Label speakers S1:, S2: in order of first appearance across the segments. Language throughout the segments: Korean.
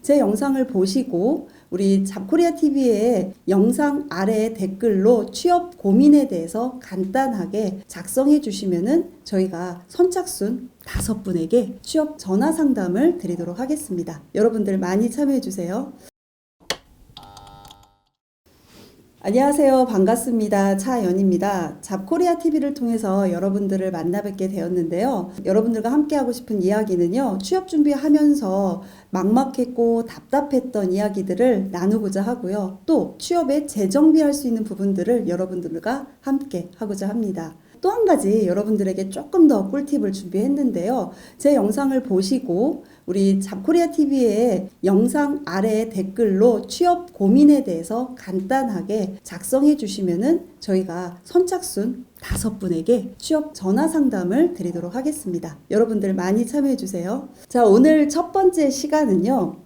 S1: 제 영상을 보시고 우리 잡코리아 TV의 영상 아래 댓글로 취업 고민에 대해서 간단하게 작성해 주시면은 저희가 선착순 5분에게 취업 전화 상담을 드리도록 하겠습니다. 여러분들 많이 참여해 주세요. 안녕하세요. 반갑습니다. 차연입니다. 잡코리아 TV를 통해서 여러분들을 만나 뵙게 되었는데요. 여러분들과 함께 하고 싶은 이야기는요. 취업 준비하면서 막막했고 답답했던 이야기들을 나누고자 하고요. 또 취업에 재정비할 수 있는 부분들을 여러분들과 함께 하고자 합니다. 또 한 가지 여러분들에게 조금 더 꿀팁을 준비했는데요. 제 영상을 보시고 우리 잡코리아 TV의 영상 아래 댓글로 취업 고민에 대해서 간단하게 작성해 주시면은 저희가 선착순 5분에게 취업 전화 상담을 드리도록 하겠습니다. 여러분들 많이 참여해 주세요. 자, 오늘 첫 번째 시간은요.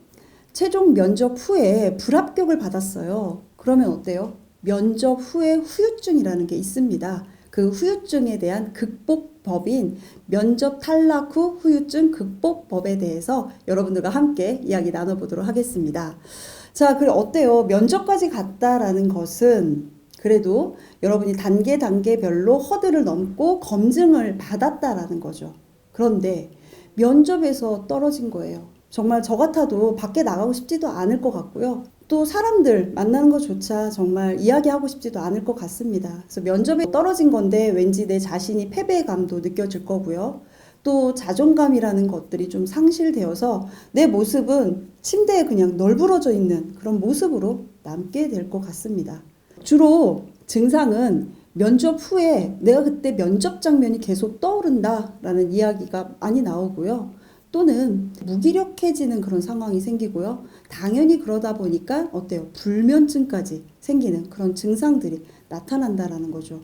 S1: 최종 면접 후에 불합격을 받았어요. 그러면 어때요? 면접 후에 후유증이라는 게 있습니다. 그 후유증에 대한 극복법인 면접 탈락 후 후유증 극복법에 대해서 여러분들과 함께 이야기 나눠보도록 하겠습니다. 자, 그래 어때요? 면접까지 갔다라는 것은 그래도 여러분이 단계별로 허들을 넘고 검증을 받았다라는 거죠. 그런데 면접에서 떨어진 거예요. 정말 저 같아도 밖에 나가고 싶지도 않을 것 같고요. 또 사람들 만나는 것조차 정말 이야기하고 싶지도 않을 것 같습니다. 그래서 면접에 떨어진 건데 왠지 내 자신이 패배감도 느껴질 거고요. 또 자존감이라는 것들이 좀 상실되어서 내 모습은 침대에 그냥 널브러져 있는 그런 모습으로 남게 될 것 같습니다. 주로 증상은 면접 후에 내가 그때 면접 장면이 계속 떠오른다라는 이야기가 많이 나오고요. 또는 무기력해지는 그런 상황이 생기고요. 당연히 그러다 보니까 어때요? 불면증까지 생기는 그런 증상들이 나타난다라는 거죠.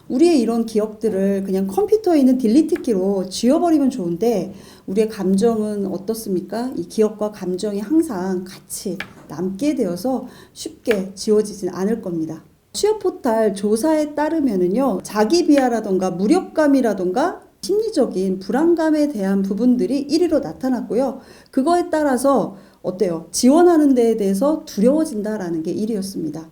S1: 우리의 이런 기억들을 그냥 컴퓨터에 있는 딜리트 키로 지워버리면 좋은데 우리의 감정은 어떻습니까? 이 기억과 감정이 항상 같이 남게 되어서 쉽게 지워지진 않을 겁니다. 취업 포털 조사에 따르면은요, 자기 비하라던가 무력감이라던가 심리적인 불안감에 대한 부분들이 1위로 나타났고요. 그거에 따라서 어때요? 지원하는 데에 대해서 두려워진다라는 게 1위였습니다.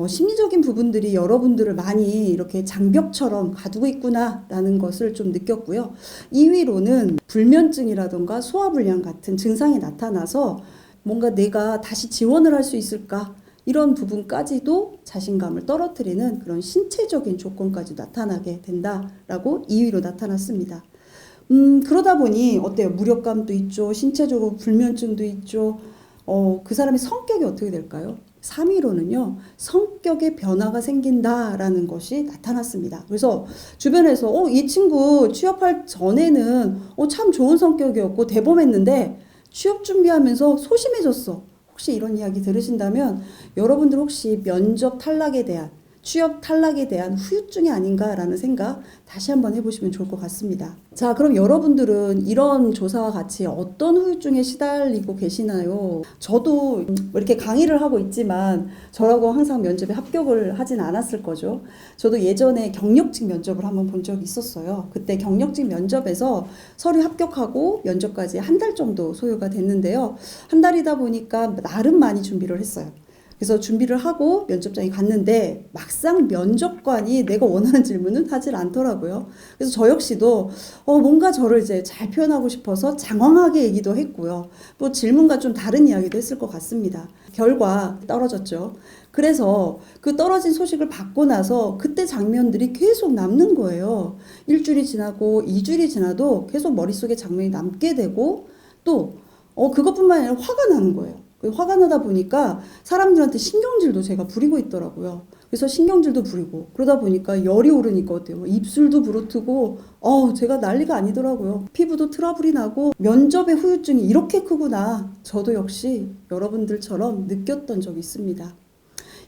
S1: 심리적인 부분들이 여러분들을 많이 이렇게 장벽처럼 가두고 있구나라는 것을 좀 느꼈고요. 2위로는 불면증이라던가 소화불량 같은 증상이 나타나서 뭔가 내가 다시 지원을 할 수 있을까? 이런 부분까지도 자신감을 떨어뜨리는 그런 신체적인 조건까지 나타나게 된다라고 2위로 나타났습니다. 그러다 보니 어때요? 무력감도 있죠. 신체적으로 불면증도 있죠. 그 사람의 성격이 어떻게 될까요? 3위로는요. 성격의 변화가 생긴다라는 것이 나타났습니다. 그래서 주변에서 이 친구 취업할 전에는 참 좋은 성격이었고 대범했는데 취업 준비하면서 소심해졌어. 혹시 이런 이야기 들으신다면 여러분들 혹시 면접 탈락에 대한 취업 탈락에 대한 후유증이 아닌가라는 생각 다시 한번 해보시면 좋을 것 같습니다. 자, 그럼 여러분들은 이런 조사와 같이 어떤 후유증에 시달리고 계시나요? 저도 이렇게 강의를 하고 있지만 저라고 항상 면접에 합격을 하진 않았을 거죠. 저도 예전에 경력직 면접을 한번 본 적이 있었어요. 그때 경력직 면접에서 서류 합격하고 면접까지 한 달 정도 소요가 됐는데요. 한 달이다 보니까 나름 많이 준비를 했어요. 그래서 준비를 하고 면접장에 갔는데 막상 면접관이 내가 원하는 질문은 하질 않더라고요. 그래서 저 역시도 뭔가 저를 이제 잘 표현하고 싶어서 장황하게 얘기도 했고요. 또 질문과 좀 다른 이야기도 했을 것 같습니다. 결과 떨어졌죠. 그래서 그 떨어진 소식을 받고 나서 그때 장면들이 계속 남는 거예요. 1주일이 지나고 2주일이 지나도 계속 머릿속에 장면이 남게 되고 또 그것뿐만 아니라 화가 나는 거예요. 화가 나다 보니까 사람들한테 신경질도 제가 부리고 있더라고요. 그래서 신경질도 부리고 그러다 보니까 열이 오르니까 어때요? 입술도 부르트고 제가 난리가 아니더라고요. 피부도 트러블이 나고 면접의 후유증이 이렇게 크구나. 저도 역시 여러분들처럼 느꼈던 적이 있습니다.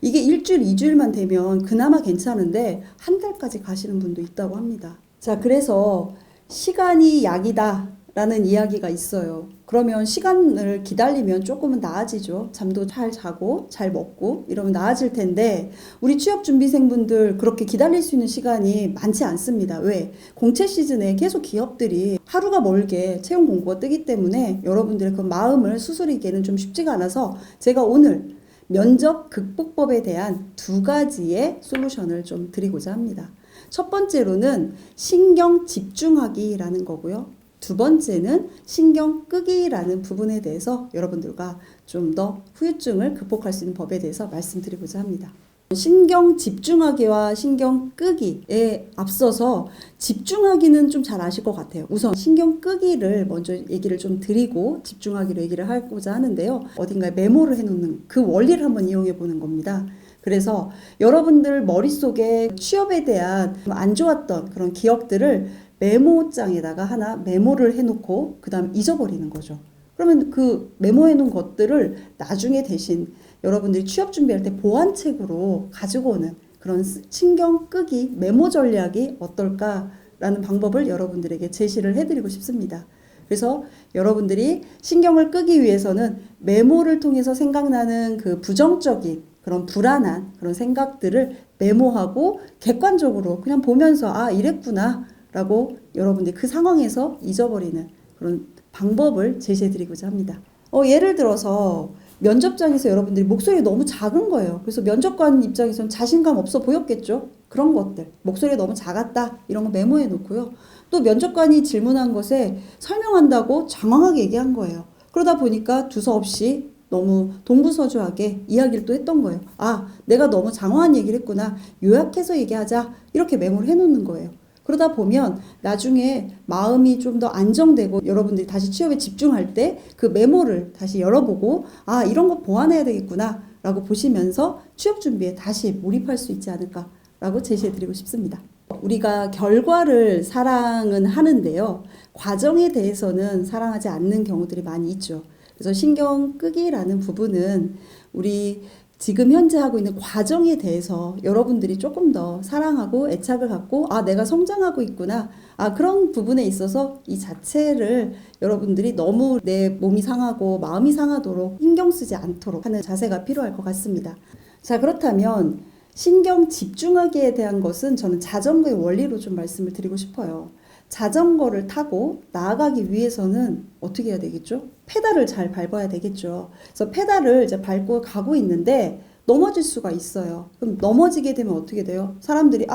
S1: 이게 1주일, 2주일만 되면 그나마 괜찮은데 한 달까지 가시는 분도 있다고 합니다. 자, 그래서 시간이 약이다 라는 이야기가 있어요. 그러면 시간을 기다리면 조금은 나아지죠. 잠도 잘 자고 잘 먹고 이러면 나아질 텐데 우리 취업준비생분들 그렇게 기다릴 수 있는 시간이 많지 않습니다. 왜? 공채 시즌에 계속 기업들이 하루가 멀게 채용 공고가 뜨기 때문에 여러분들의 그 마음을 수스리기에는 좀 쉽지가 않아서 제가 오늘 면접 극복법에 대한 2가지의 솔루션을 좀 드리고자 합니다. 첫 번째로는 신경 집중하기라는 거고요. 2번째는 신경 끄기라는 부분에 대해서 여러분들과 좀 더 후유증을 극복할 수 있는 법에 대해서 말씀드리고자 합니다. 신경 집중하기와 신경 끄기에 앞서서 집중하기는 좀 잘 아실 것 같아요. 우선 신경 끄기를 먼저 얘기를 좀 드리고 집중하기로 얘기를 하고자 하는데요. 어딘가에 메모를 해놓는 그 원리를 한번 이용해 보는 겁니다. 그래서 여러분들 머릿속에 취업에 대한 안 좋았던 그런 기억들을 메모장에다가 하나 메모를 해놓고 그 다음 잊어버리는 거죠. 그러면 그 메모해놓은 것들을 나중에 대신 여러분들이 취업 준비할 때 보완책으로 가지고 오는 그런 신경 끄기 메모 전략이 어떨까라는 방법을 여러분들에게 제시를 해드리고 싶습니다. 그래서 여러분들이 신경을 끄기 위해서는 메모를 통해서 생각나는 그 부정적인 그런 불안한 그런 생각들을 메모하고 객관적으로 그냥 보면서 아 이랬구나 라고 여러분들이 그 상황에서 잊어버리는 그런 방법을 제시해드리고자 합니다. 예를 들어서 면접장에서 여러분들이 목소리가 너무 작은 거예요. 그래서 면접관 입장에서는 자신감 없어 보였겠죠. 그런 것들 목소리가 너무 작았다 이런 거 메모해 놓고요. 또 면접관이 질문한 것에 설명한다고 장황하게 얘기한 거예요. 그러다 보니까 두서없이 너무 동부서주하게 이야기를 또 했던 거예요. 아 내가 너무 장황한 얘기를 했구나. 요약해서 얘기하자 이렇게 메모를 해놓는 거예요. 그러다 보면 나중에 마음이 좀 더 안정되고 여러분들이 다시 취업에 집중할 때 그 메모를 다시 열어보고 아 이런 거 보완해야 되겠구나 라고 보시면서 취업 준비에 다시 몰입할 수 있지 않을까 라고 제시해드리고 싶습니다. 우리가 결과를 사랑은 하는데요. 과정에 대해서는 사랑하지 않는 경우들이 많이 있죠. 그래서 신경 끄기라는 부분은 우리 지금 현재 하고 있는 과정에 대해서 여러분들이 조금 더 사랑하고 애착을 갖고 아 내가 성장하고 있구나 아 그런 부분에 있어서 이 자체를 여러분들이 너무 내 몸이 상하고 마음이 상하도록 신경 쓰지 않도록 하는 자세가 필요할 것 같습니다. 자 그렇다면 신경 집중하기에 대한 것은 저는 자전거의 원리로 좀 말씀을 드리고 싶어요. 자전거를 타고 나아가기 위해서는 어떻게 해야 되겠죠? 페달을 잘 밟아야 되겠죠. 그래서 페달을 이제 밟고 가고 있는데 넘어질 수가 있어요. 그럼 넘어지게 되면 어떻게 돼요? 사람들이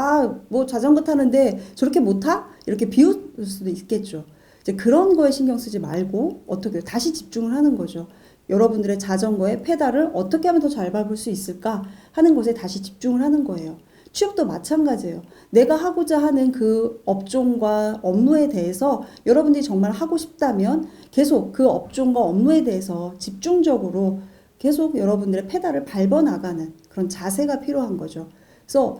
S1: 뭐 자전거 타는데 저렇게 못 타? 이렇게 비웃을 수도 있겠죠. 이제 그런 거에 신경 쓰지 말고 어떻게 다시 집중을 하는 거죠. 여러분들의 자전거의 페달을 어떻게 하면 더 잘 밟을 수 있을까 하는 것에 다시 집중을 하는 거예요. 취업도 마찬가지예요. 내가 하고자 하는 그 업종과 업무에 대해서 여러분들이 정말 하고 싶다면 계속 그 업종과 업무에 대해서 집중적으로 계속 여러분들의 페달을 밟아 나가는 그런 자세가 필요한 거죠. 그래서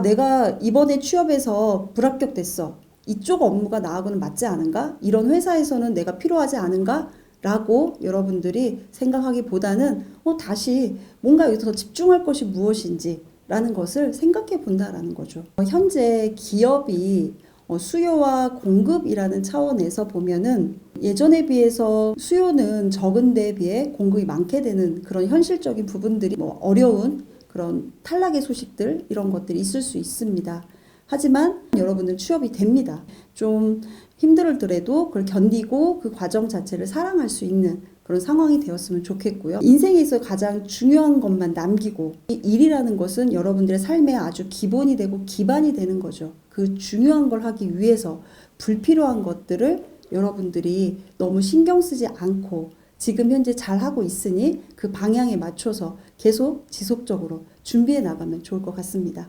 S1: 내가 이번에 취업해서 불합격됐어. 이쪽 업무가 나하고는 맞지 않은가? 이런 회사에서는 내가 필요하지 않은가? 라고 여러분들이 생각하기보다는 다시 뭔가 여기서 더 집중할 것이 무엇인지 라는 것을 생각해 본다라는 거죠. 현재 기업이 수요와 공급이라는 차원에서 보면은 예전에 비해서 수요는 적은 데 비해 공급이 많게 되는 그런 현실적인 부분들이 어려운 그런 탈락의 소식들 이런 것들이 있을 수 있습니다. 하지만 여러분은 취업이 됩니다. 좀 힘들더라도 그걸 견디고 그 과정 자체를 사랑할 수 있는 그런 상황이 되었으면 좋겠고요. 인생에서 가장 중요한 것만 남기고 이 일이라는 것은 여러분들의 삶의 아주 기본이 되고 기반이 되는 거죠. 그 중요한 걸 하기 위해서 불필요한 것들을 여러분들이 너무 신경 쓰지 않고 지금 현재 잘하고 있으니 그 방향에 맞춰서 계속 지속적으로 준비해 나가면 좋을 것 같습니다.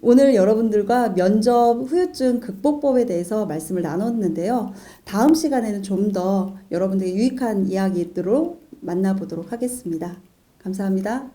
S1: 오늘 여러분들과 면접 후유증 극복법에 대해서 말씀을 나눴는데요. 다음 시간에는 좀 더 여러분들에게 유익한 이야기들로 만나보도록 하겠습니다. 감사합니다.